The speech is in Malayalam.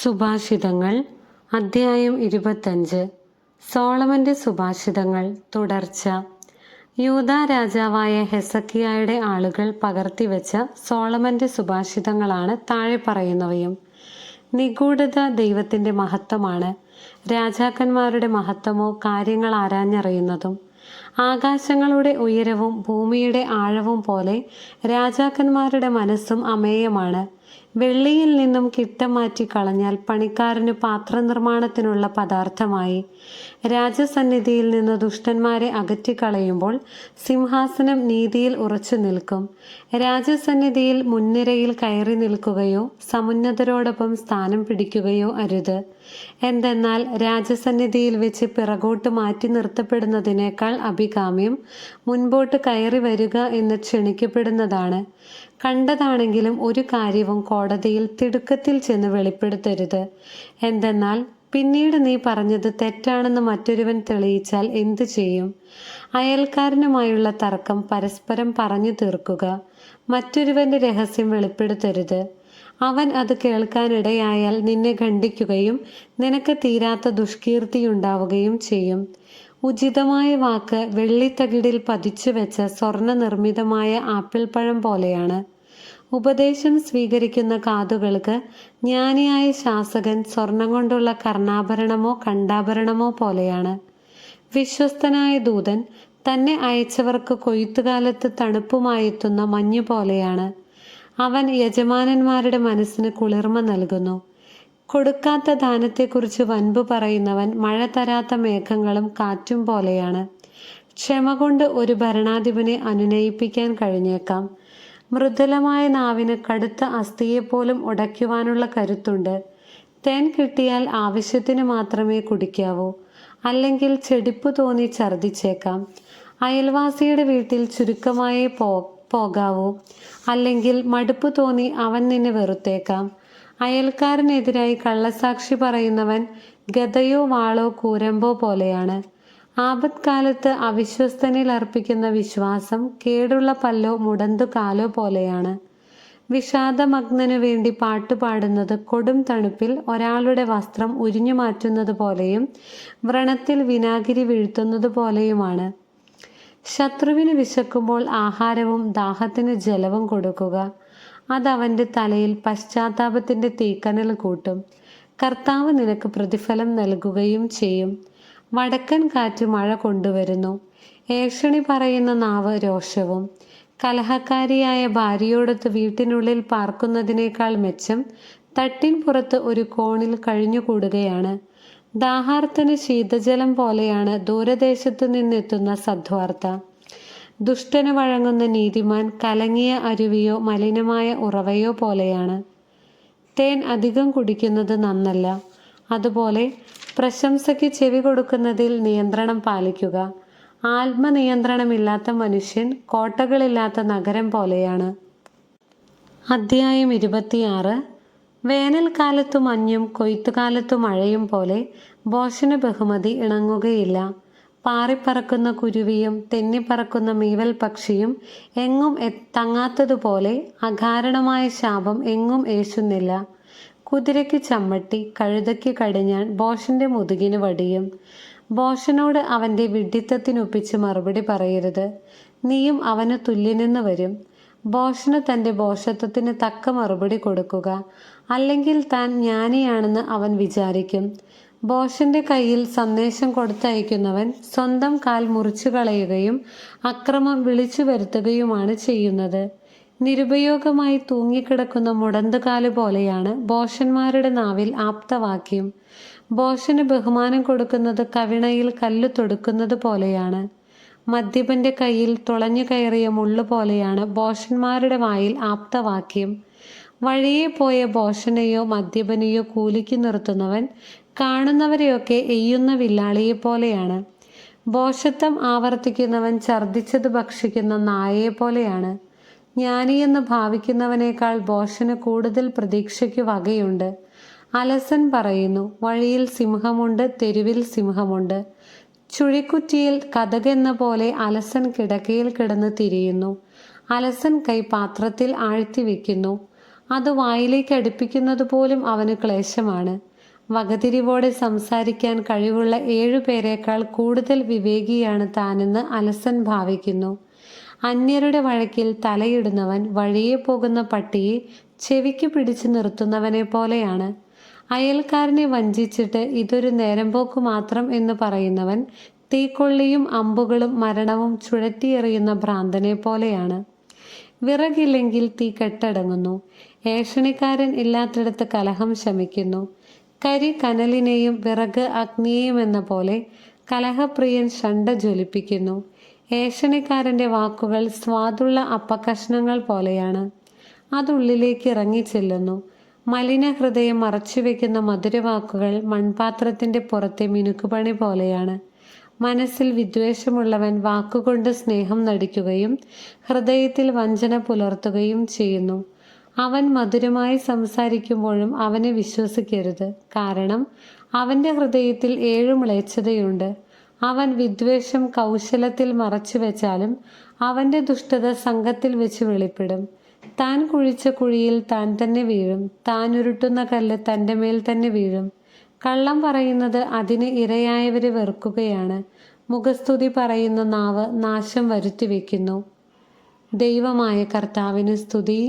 സുഭാഷിതങ്ങൾ അദ്ധ്യായം 25. സോളമന്റെ സുഭാഷിതങ്ങൾ തുടർച്ച. യൂദാ രാജാവായ ഹെസക്കിയായുടെ ആളുകൾ പകർത്തിവെച്ച സോളമന്റെ സുഭാഷിതങ്ങളാണ് താഴെ പറയുന്നവയും. നിഗൂഢത ദൈവത്തിന്റെ മഹത്വമാണ്. രാജാക്കന്മാരുടെ മഹത്വമോ കാര്യങ്ങൾ ആരാഞ്ഞറിയുന്നതും. ആകാശങ്ങളുടെ ഉയരവും ഭൂമിയുടെ ആഴവും പോലെ രാജാക്കന്മാരുടെ മനസ്സും അമേയമാണ്. വെള്ളിയിൽ നിന്നും കിട്ടം മാറ്റി കളഞ്ഞാൽ പണിക്കാരന് പാത്രനിർമ്മാണത്തിനുള്ള പദാർത്ഥമായി. രാജസന്നിധിയിൽ നിന്ന് ദുഷ്ടന്മാരെ അകറ്റിക്കളയുമ്പോൾ സിംഹാസനം നീതിയിൽ ഉറച്ചു നിൽക്കും. രാജസന്നിധിയിൽ മുൻനിരയിൽ കയറി നിൽക്കുകയോ സമുന്നതരോടൊപ്പം സ്ഥാനം പിടിക്കുകയോ അരുത്. എന്തെന്നാൽ രാജസന്നിധിയിൽ വെച്ച് പിറകോട്ട് മാറ്റി നിർത്തപ്പെടുന്നതിനേക്കാൾ അഭികാമ്യം മുൻപോട്ട് കയറി വരിക എന്ന് ക്ഷണിക്കപ്പെടുന്നതാണ്. കണ്ടതാണെങ്കിലും ഒരു കാര്യവും കോടതിയിൽ തിടുക്കത്തിൽ ചെന്ന് വെളിപ്പെടുത്തരുത്. എന്തെന്നാൽ പിന്നീട് നീ പറഞ്ഞത് തെറ്റാണെന്ന് മറ്റൊരുവൻ തെളിയിച്ചാൽ എന്തു ചെയ്യും? അയൽക്കാരനുമായുള്ള തർക്കം പരസ്പരം പറഞ്ഞു തീർക്കുക. മറ്റൊരുവന്റെ രഹസ്യം വെളിപ്പെടുത്തരുത്. അവൻ അത് കേൾക്കാനിടയായാൽ നിന്നെ ഖണ്ഡിക്കുകയും നിനക്ക് തീരാത്ത ദുഷ്കീർത്തിയുണ്ടാവുകയും ചെയ്യും. ഉചിതമായ വാക്ക് വെള്ളിത്തകിടിൽ പതിച്ചു വെച്ച സ്വർണ്ണ നിർമ്മിതമായ ആപ്പിൾ പഴം പോലെയാണ്. ഉപദേശം സ്വീകരിക്കുന്ന കാതുകൾക്ക് ജ്ഞാനിയായ ശാസകൻ സ്വർണം കൊണ്ടുള്ള കർണാഭരണമോ കണ്ടാഭരണമോ പോലെയാണ്. വിശ്വസ്തനായ ദൂതൻ തന്നെ അയച്ചവർക്ക് കൊയ്ത്തുകാലത്ത് തണുപ്പുമായെത്തുന്ന മഞ്ഞു പോലെയാണ്. അവൻ യജമാനന്മാരുടെ മനസ്സിന് കുളിർമ നൽകുന്നു. കൊടുക്കാത്ത ദാനത്തെക്കുറിച്ച് വൻപ് പറയുന്നവൻ മഴ തരാത്ത മേഘങ്ങളും കാറ്റും പോലെയാണ്. ക്ഷമ കൊണ്ട് ഒരു ഭരണാധിപനെ അനുനയിപ്പിക്കാൻ കഴിഞ്ഞേക്കാം. മൃദുലമായ നാവിന് കടുത്ത അസ്ഥിയെപ്പോലും ഉടയ്ക്കുവാനുള്ള കരുത്തുണ്ട്. തേൻ കിട്ടിയാൽ ആവശ്യത്തിന് മാത്രമേ കുടിക്കാവൂ, അല്ലെങ്കിൽ ചെടിപ്പ് തോന്നി ഛർദിച്ചേക്കാം. അയൽവാസിയുടെ വീട്ടിൽ ചുരുക്കമായേ പോകാവൂ, അല്ലെങ്കിൽ മടുപ്പ് തോന്നി അവൻ നിന്നെ വെറുത്തേക്കാം. അയൽക്കാരനെതിരായി കള്ളസാക്ഷി പറയുന്നവൻ ഗദയോ വാളോ കൂരമ്പോ പോലെയാണ്. ആപത്കാലത്ത് അവിശ്വസ്തനിൽ അർപ്പിക്കുന്ന വിശ്വാസം കേടുള്ള പല്ലോ മുടന്തു കാലോ പോലെയാണ്. വിഷാദമഗ്നനു വേണ്ടി പാട്ടുപാടുന്നത് കൊടും തണുപ്പിൽ ഒരാളുടെ വസ്ത്രം ഉരിഞ്ഞു മാറ്റുന്നത് പോലെയും വ്രണത്തിൽ വിനാഗിരി വീഴ്ത്തുന്നത് പോലെയുമാണ്. ശത്രുവിന് വിശക്കുമ്പോൾ ആഹാരവും ദാഹത്തിന് ജലവും കൊടുക്കുക. അതവന്റെ തലയിൽ പശ്ചാത്താപത്തിന്റെ തീക്കനൽ കൂട്ടും. കർത്താവ് നിനക്ക് പ്രതിഫലം നൽകുകയും ചെയ്യും. വടക്കൻ കാറ്റ് മഴ കൊണ്ടുവരുന്നു. ഏഷണി പറയുന്ന നാവ് രോഷവും. കലഹക്കാരിയായ ഭാര്യയോടൊത്ത് വീട്ടിനുള്ളിൽ പാർക്കുന്നതിനേക്കാൾ മെച്ചം തട്ടിൻ പുറത്ത് ഒരു കോണിൽ കഴിഞ്ഞുകൂടുകയാണ്. ദാഹാർത്തന് ശീതജലം പോലെയാണ് ദൂരദേശത്തു നിന്നെത്തുന്ന സദ്വാർത്ത. ദുഷ്ടന് വഴങ്ങുന്ന നീതിമാൻ കലങ്ങിയ അരുവിയോ മലിനമായ ഉറവയോ പോലെയാണ്. തേൻ അധികം കുടിക്കുന്നത് നന്നല്ല. അതുപോലെ പ്രശംസയ്ക്ക് ചെവി കൊടുക്കുന്നതിൽ നിയന്ത്രണം പാലിക്കുക. ആത്മനിയന്ത്രണമില്ലാത്ത മനുഷ്യൻ കോട്ടകളില്ലാത്ത നഗരം പോലെയാണ്. അദ്ധ്യായം 26. വേനൽക്കാലത്തു മഞ്ഞും കൊയ്ത്തുകാലത്തു മഴയും പോലെ ഭോഷന് ബഹുമതി ഇണങ്ങുകയില്ല. പാറിപ്പറക്കുന്ന കുരുവിയും തെന്നിപ്പറക്കുന്ന മീവൽ പക്ഷിയും എങ്ങും തങ്ങാത്തതുപോലെ അകാരണമായ ശാപം എങ്ങും ഏശുന്നില്ല. കുതിരയ്ക്ക് ചമ്മട്ടി, കഴുതയ്ക്ക് കടിഞ്ഞാൺ, ഭോഷന്റെ മുതുകിന് വടിയും. ഭോഷനോട് അവന്റെ വിഡ്ഢിത്തത്തിനൊപ്പിച്ച് മറുപടി പറയരുത്. നീയും അവന് തുല്യനെന്ന് വരും. ഭോഷന് തന്റെ ഭോഷത്വത്തിന് തക്ക മറുപടി കൊടുക്കുക, അല്ലെങ്കിൽ താൻ ജ്ഞാനിയാണെന്ന് അവൻ വിചാരിക്കും. ഭോഷന്റെ കയ്യിൽ സന്ദേശം കൊടുത്തയക്കുന്നവൻ സ്വന്തം കാൽ മുറിച്ചു കളയുകയും അക്രമം വിളിച്ചു വരുത്തുകയുമാണ് ചെയ്യുന്നത്. നിരുപയോഗമായി തൂങ്ങിക്കിടക്കുന്ന മുടന്തുകാല് പോലെയാണ് ഭോഷന്മാരുടെ നാവിൽ ആപ്തവാക്യം. ഭോഷന് ബഹുമാനം കൊടുക്കുന്നത് കവിണയിൽ കല്ല് തൊടുക്കുന്നത് പോലെയാണ്. മദ്യപന്റെ കയ്യിൽ തുളഞ്ഞു കയറിയ മുള്ളു പോലെയാണ് ഭോഷന്മാരുടെ വായിൽ ആപ്തവാക്യം. വഴിയെ പോയ ഭോഷനെയോ മദ്യപനെയോ കൂലിക്ക് നിർത്തുന്നവൻ കാണുന്നവരെയൊക്കെ എയ്യുന്ന വില്ലാളിയെ പോലെയാണ്. ഭോഷത്വം ആവർത്തിക്കുന്നവൻ ഛർദിച്ചത് ഭക്ഷിക്കുന്ന നായയെ പോലെയാണ്. ജ്ഞാനിയെന്ന് ഭാവിക്കുന്നവനേക്കാൾ ഭോഷന് കൂടുതൽ പ്രതീക്ഷയ്ക്ക് വകയുണ്ട്. അലസൻ പറയുന്നു, വഴിയിൽ സിംഹമുണ്ട്, തെരുവിൽ സിംഹമുണ്ട്. ചുഴിക്കുറ്റിയിൽ കതകെന്ന പോലെ അലസൻ കിടക്കയിൽ കിടന്ന് തിരിയുന്നു. അലസൻ കൈ പാത്രത്തിൽ ആഴ്ത്തി വെക്കുന്നു. അത് വായിലേക്ക് അടുപ്പിക്കുന്നത് പോലും അവന് ക്ലേശമാണ്. വകതിരിവോടെ സംസാരിക്കാൻ കഴിവുള്ള 7 പേരേക്കാൾ കൂടുതൽ വിവേകിയാണ് താനെന്ന് അലസൻ ഭാവിക്കുന്നു. അന്യരുടെ വഴക്കിൽ തലയിടുന്നവൻ വഴിയെ പോകുന്ന പട്ടിയെ ചെവിക്ക് പിടിച്ചു നിർത്തുന്നവനെ പോലെയാണ്. അയൽക്കാരനെ വഞ്ചിച്ചിട്ട് ഇതൊരു നേരമ്പോക്ക് മാത്രം എന്ന് പറയുന്നവൻ തീക്കൊള്ളിയും അമ്പുകളും മരണവും ചുഴറ്റിയെറിയുന്ന ഭ്രാന്തനെ പോലെയാണ്. വിറകില്ലെങ്കിൽ തീ കെട്ടടങ്ങുന്നു. ഏഷണിക്കാരൻ ഇല്ലാത്തിടത്ത് കലഹം ശമിക്കുന്നു. കരി കനലിനെയും വിറക് അഗ്നിയെയും എന്ന പോലെ കലഹപ്രിയൻ ഷണ്ട ജ്വലിപ്പിക്കുന്നു. ഏഷണിക്കാരൻ്റെ വാക്കുകൾ സ്വാദുള്ള അപ്പക്കഷ്ണങ്ങൾ പോലെയാണ്. അതുള്ളിലേക്ക് ഇറങ്ങിച്ചെല്ലുന്നു. മലിന ഹൃദയം മറച്ചുവെക്കുന്ന മധുരവാക്കുകൾ മൺപാത്രത്തിൻ്റെ പുറത്തെ മിനുക്കുപണി പോലെയാണ്. മനസ്സിൽ വിദ്വേഷമുള്ളവൻ വാക്കുകൊണ്ട് സ്നേഹം നടിക്കുകയും ഹൃദയത്തിൽ വഞ്ചന പുലർത്തുകയും ചെയ്യുന്നു. അവൻ മധുരമായി സംസാരിക്കുമ്പോഴും അവനെ വിശ്വസിക്കരുത്. കാരണം അവൻ്റെ ഹൃദയത്തിൽ 7 മ്ലേച്ഛതയുണ്ട്. അവൻ വിദ്വേഷം കൗശലത്തിൽ മറച്ചു വെച്ചാലും അവൻ്റെ ദുഷ്ടത സംഘത്തിൽ വെച്ച് വെളിപ്പെടും. താൻ കുഴിച്ച കുഴിയിൽ താൻ തന്നെ വീഴും. താൻ ഉരുട്ടുന്ന കല്ല് തൻ്റെ മേൽ തന്നെ വീഴും. കള്ളം പറയുന്നത് അതിന് ഇരയായവരെ വെറുക്കുകയാണ്. മുഖസ്തുതി പറയുന്ന നാവ് നാശം വരുത്തി വയ്ക്കുന്നു. ദൈവമായ കർത്താവിന് സ്തുതി.